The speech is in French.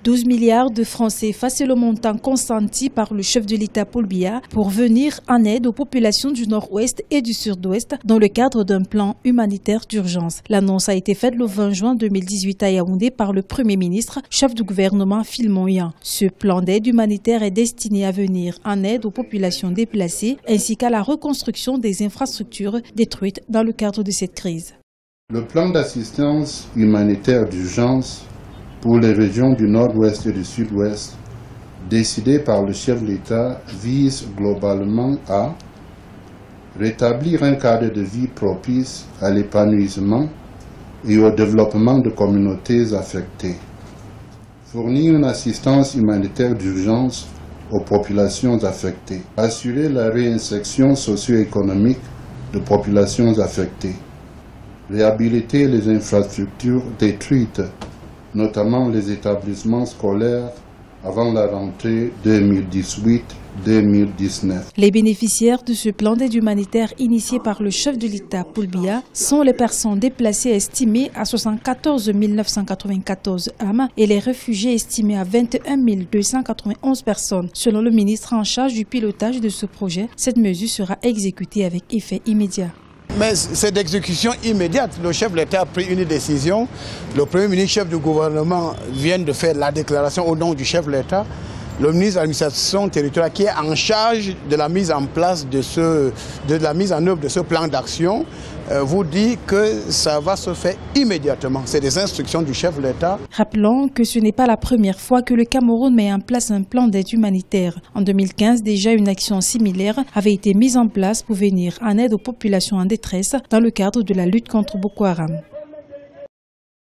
12 milliards de francs CFA, c'est le montant consenti par le chef de l'État Paul Biya pour venir en aide aux populations du nord-ouest et du sud-ouest dans le cadre d'un plan humanitaire d'urgence. L'annonce a été faite le 20 juin 2018 à Yaoundé par le Premier ministre, chef du gouvernement Phil Moyan. Ce plan d'aide humanitaire est destiné à venir en aide aux populations déplacées ainsi qu'à la reconstruction des infrastructures détruites dans le cadre de cette crise. Le plan d'assistance humanitaire d'urgence pour les régions du nord-ouest et du sud-ouest, décidé par le chef de l'État, vise globalement à rétablir un cadre de vie propice à l'épanouissement et au développement de communautés affectées, fournir une assistance humanitaire d'urgence aux populations affectées, assurer la réinsertion socio-économique de populations affectées, réhabiliter les infrastructures détruites, notamment les établissements scolaires, avant la rentrée 2018-2019. Les bénéficiaires de ce plan d'aide humanitaire initié par le chef de l'État, Paul Biya, sont les personnes déplacées estimées à 74 994 âmes et les réfugiés estimés à 21 291 personnes. Selon le ministre en charge du pilotage de ce projet, cette mesure sera exécutée avec effet immédiat. Mais c'est d'exécution immédiate. Le chef de l'État a pris une décision. Le Premier ministre, chef du gouvernement, vient de faire la déclaration au nom du chef de l'État. Le ministre de l'administration territoriale qui est en charge de la mise en place de la mise en œuvre de ce plan d'action vous dit que ça va se faire immédiatement. C'est des instructions du chef de l'État. Rappelons que ce n'est pas la première fois que le Cameroun met en place un plan d'aide humanitaire. En 2015, déjà une action similaire avait été mise en place pour venir en aide aux populations en détresse dans le cadre de la lutte contre Boko Haram.